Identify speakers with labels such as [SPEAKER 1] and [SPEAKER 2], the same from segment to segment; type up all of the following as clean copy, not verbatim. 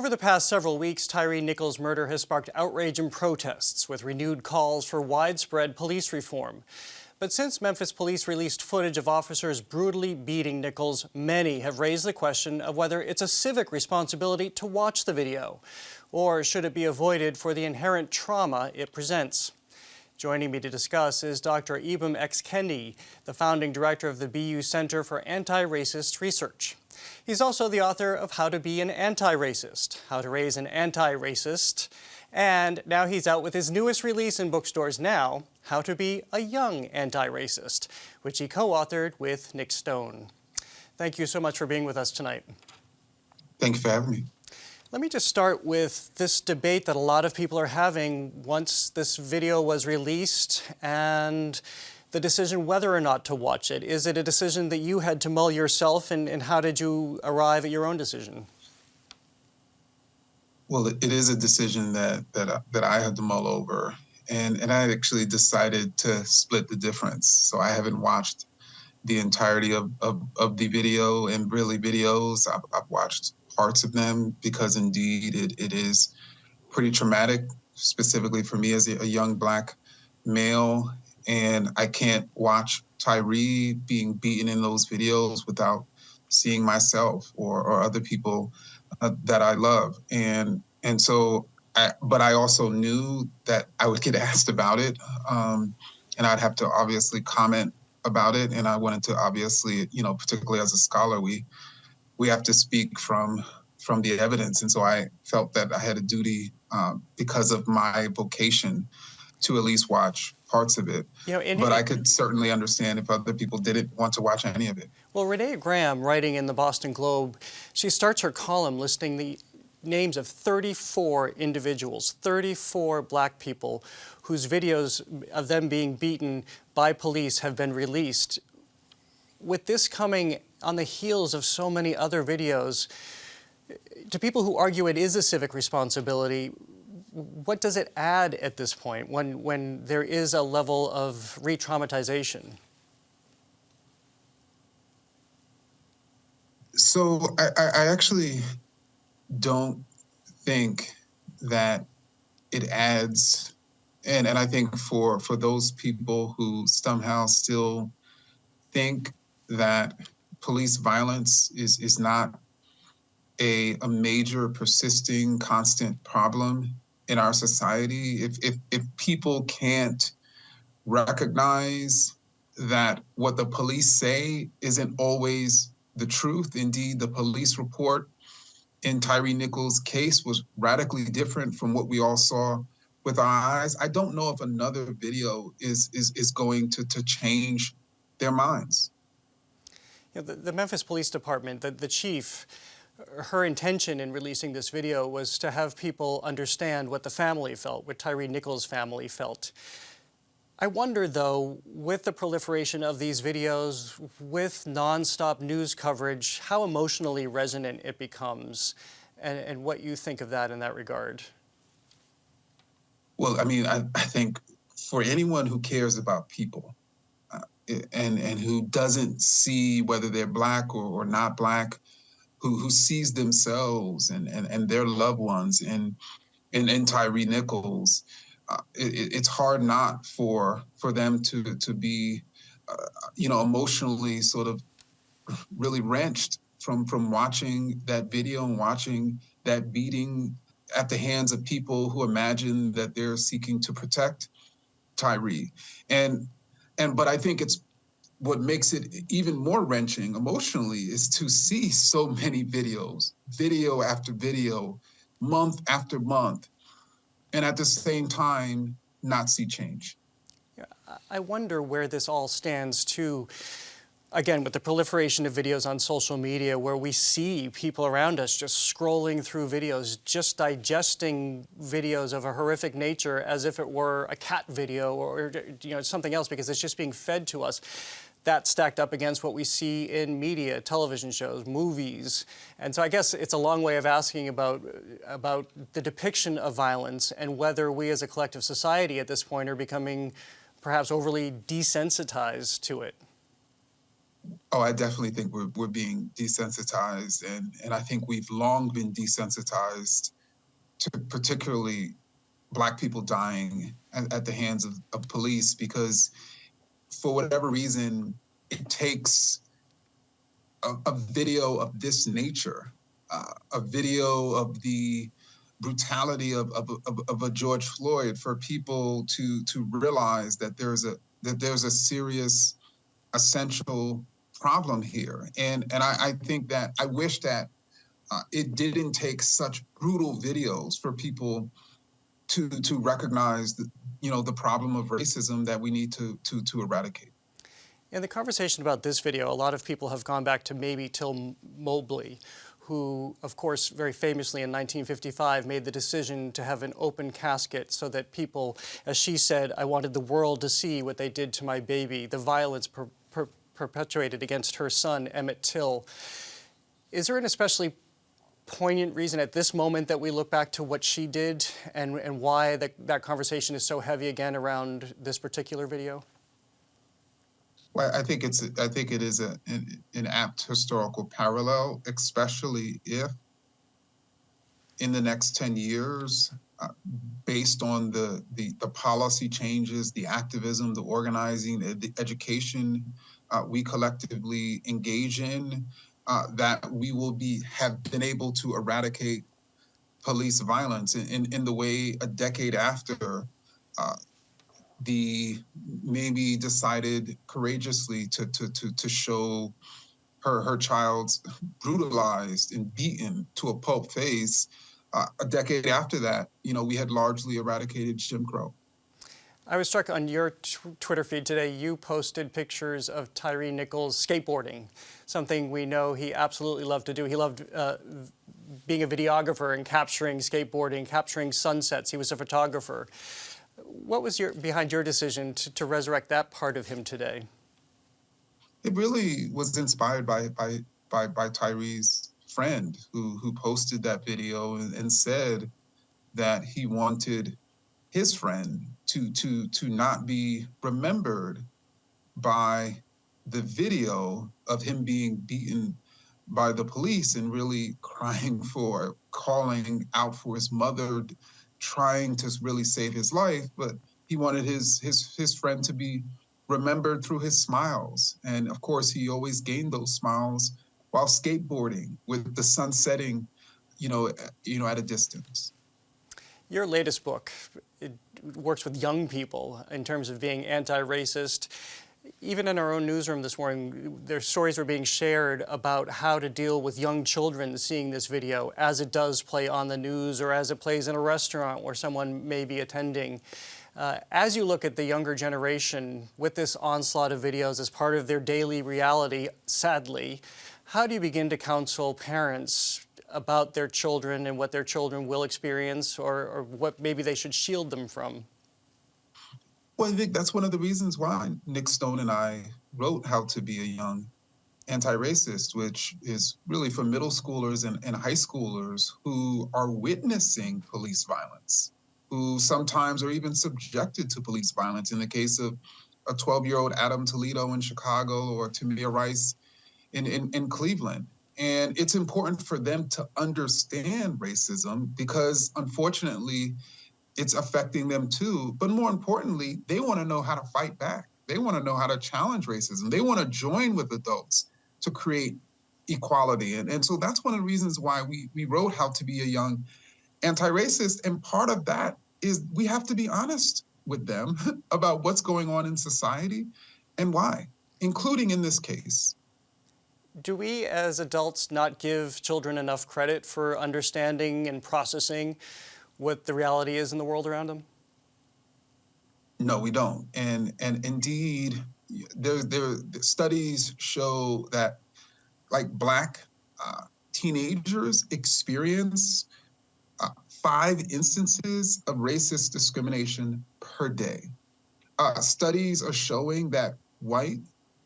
[SPEAKER 1] Over the past several weeks, Tyre Nichols' murder has sparked outrage and protests, with renewed calls for widespread police reform. But since Memphis police released footage of officers brutally beating Nichols, many have raised the question of whether it's a civic responsibility to watch the video, or should it be avoided for the inherent trauma it presents. Joining me to discuss is Dr. Ibram X. Kendi, the founding director of the BU Center for Antiracist Research. He's also the author of How to Be an Anti-Racist, How to Raise an Anti-Racist, and now he's out with his newest release in bookstores now, How to Be a Young Anti-Racist, which he co-authored with Nick Stone. Thank you so much for being with us tonight.
[SPEAKER 2] Thank you for having me.
[SPEAKER 1] Let me just start with this debate that a lot of people are having once this video was released and the decision whether or not to watch it. Is it a decision that you had to mull yourself, and how did you arrive at your own decision?
[SPEAKER 2] Well, it is a decision that I had to mull over, and I actually decided to split the difference. So I haven't watched the entirety of the video, and really videos. I've watched parts of them because indeed it is pretty traumatic, specifically for me as a young Black male. And I can't watch Tyre being beaten in those videos without seeing myself or other people that I love. And so, but I also knew that I would get asked about it, and I'd have to obviously comment about it. And I wanted to obviously, particularly as a scholar, we have to speak from the evidence. And so I felt that I had a duty because of my vocation to at least watch parts of it. But I could certainly understand if other people didn't want to watch any of it.
[SPEAKER 1] Well, Renee Graham, writing in the Boston Globe, she starts her column listing the names of 34 individuals, 34 Black people whose videos of them being beaten by police have been released. With this coming on the heels of so many other videos, to people who argue it is a civic responsibility, what does it add at this point when there is a level of re-traumatization?
[SPEAKER 2] So I actually don't think that it adds, and I think for those people who somehow still think that police violence is not a major, persisting, constant problem in our society, if people can't recognize that what the police say isn't always the truth. Indeed, the police report in Tyre Nichols' case was radically different from what we all saw with our eyes. I don't know if another video is going to change their minds.
[SPEAKER 1] The Memphis Police Department, the chief, her intention in releasing this video was to have people understand what the family felt, what Tyre Nichols' family felt. I wonder, though, with the proliferation of these videos, with nonstop news coverage, how emotionally resonant it becomes, and what you think of that in that regard.
[SPEAKER 2] Well, I mean, I think for anyone who cares about people and who doesn't see whether they're Black or not Black, who sees themselves and their loved ones in Tyre Nichols, it's hard not for them to be, emotionally sort of really wrenched from watching that video and watching that beating at the hands of people who imagine that they're seeking to protect Tyre. But I think it's what makes it even more wrenching emotionally is to see so many videos, video after video, month after month, and at the same time, not see change.
[SPEAKER 1] Yeah, I wonder where this all stands too, again, with the proliferation of videos on social media, where we see people around us just scrolling through videos, just digesting videos of a horrific nature as if it were a cat video or something else, because it's just being fed to us. That stacked up against what we see in media, television shows, movies. And so I guess it's a long way of asking about the depiction of violence and whether we as a collective society at this point are becoming perhaps overly desensitized to it.
[SPEAKER 2] Oh, I definitely think we're being desensitized, and I think we've long been desensitized to particularly Black people dying at the hands of police because for whatever reason, it takes a video of this nature, a video of the brutality of a George Floyd for people to realize that there's a serious essential problem here. And I think that I wish that it didn't take such brutal videos for people to recognize the problem of racism that we need to eradicate.
[SPEAKER 1] In the conversation about this video, a lot of people have gone back to maybe Till Mobley, who, of course, very famously in 1955 made the decision to have an open casket so that people, as she said, I wanted the world to see what they did to my baby, the violence perpetuated against her son, Emmett Till. Is there an especially poignant reason at this moment that we look back to what she did and why that conversation is so heavy again around this particular video?
[SPEAKER 2] Well, I think it is an apt historical parallel, especially if in the next 10 years, based on the policy changes, the activism, the organizing, the education we collectively engage in, that we will have been able to eradicate police violence in the way a decade after the maybe decided courageously to show her child's brutalized and beaten to a pulp face. A decade after that, we had largely eradicated Jim Crow.
[SPEAKER 1] I was struck on your Twitter feed today. You posted pictures of Tyre Nichols skateboarding, something we know he absolutely loved to do. He loved being a videographer and capturing skateboarding, capturing sunsets. He was a photographer. What was behind your decision to resurrect that part of him today?
[SPEAKER 2] It really was inspired by Tyre's friend who posted that video and said that he wanted his friend to not be remembered by the video of him being beaten by the police and really calling out for his mother, trying to really save his life, but he wanted his friend to be remembered through his smiles. And of course, he always gained those smiles while skateboarding with the sun setting, at a distance.
[SPEAKER 1] Your latest book, it works with young people in terms of being anti-racist. Even in our own newsroom this morning, their stories were being shared about how to deal with young children seeing this video as it does play on the news or as it plays in a restaurant where someone may be attending. As you look at the younger generation with this onslaught of videos as part of their daily reality, sadly, how do you begin to counsel parents about their children and what their children will experience or what maybe they should shield them from?
[SPEAKER 2] Well, I think that's one of the reasons why Nick Stone and I wrote How to Be a Young Anti-Racist, which is really for middle schoolers and high schoolers who are witnessing police violence, who sometimes are even subjected to police violence. In the case of a 12-year-old Adam Toledo in Chicago or Tamir Rice in Cleveland. And it's important for them to understand racism because, unfortunately, it's affecting them too. But more importantly, they want to know how to fight back. They want to know how to challenge racism. They want to join with adults to create equality. And so that's one of the reasons why we wrote How to Be a Young Anti-Racist. And part of that is we have to be honest with them about what's going on in society and why, including in this case.
[SPEAKER 1] Do we as adults not give children enough credit for understanding and processing what the reality is in the world around them?
[SPEAKER 2] No, we don't. And indeed, there studies show that like Black teenagers experience 5 instances of racist discrimination per day. Studies are showing that white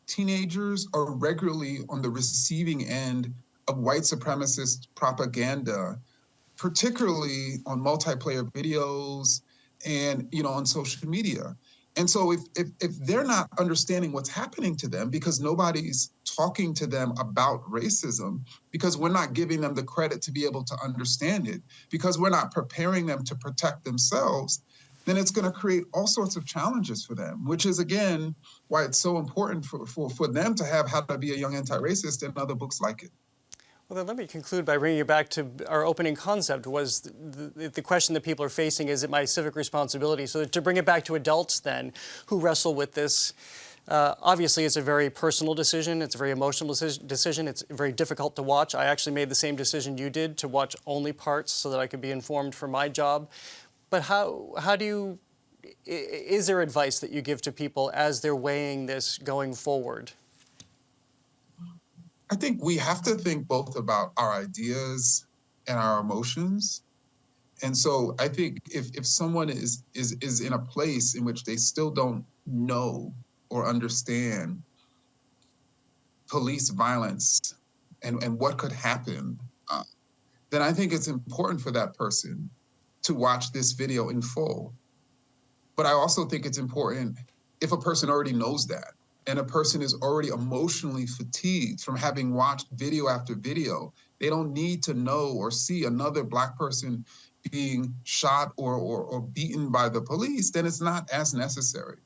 [SPEAKER 2] teenagers are regularly on the receiving end of white supremacist propaganda, particularly on multiplayer videos and on social media. And so if they're not understanding what's happening to them because nobody's talking to them about racism, because we're not giving them the credit to be able to understand it, because we're not preparing them to protect themselves, then it's going to create all sorts of challenges for them, which is, again, why it's so important for them to have How to Be a Young Anti-Racist and other books like it.
[SPEAKER 1] Well, then let me conclude by bringing you back to our opening concept, was the question that people are facing, is it my civic responsibility? So to bring it back to adults then, who wrestle with this, obviously it's a very personal decision, it's a very emotional decision, it's very difficult to watch. I actually made the same decision you did, to watch only parts so that I could be informed for my job. But how do you, is there advice that you give to people as they're weighing this going forward?
[SPEAKER 2] I think we have to think both about our ideas and our emotions. And so I think if someone is in a place in which they still don't know or understand police violence and what could happen, then I think it's important for that person to watch this video in full. But I also think it's important if a person already knows that, and a person is already emotionally fatigued from having watched video after video. They don't need to know or see another Black person being shot or beaten by the police, then it's not as necessary.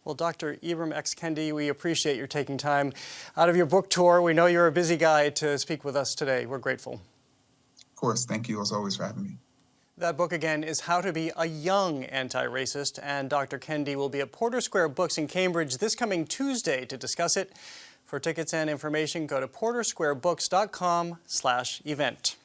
[SPEAKER 1] Well, Dr. Ibram X. Kendi, we appreciate your taking time out of your book tour. We know you're a busy guy to speak with us today. We're grateful.
[SPEAKER 2] Of course, thank you as always for having me.
[SPEAKER 1] That book, again, is How to Be a Young Anti-Racist, and Dr. Kendi will be at Porter Square Books in Cambridge this coming Tuesday to discuss it. For tickets and information, go to portersquarebooks.com/event.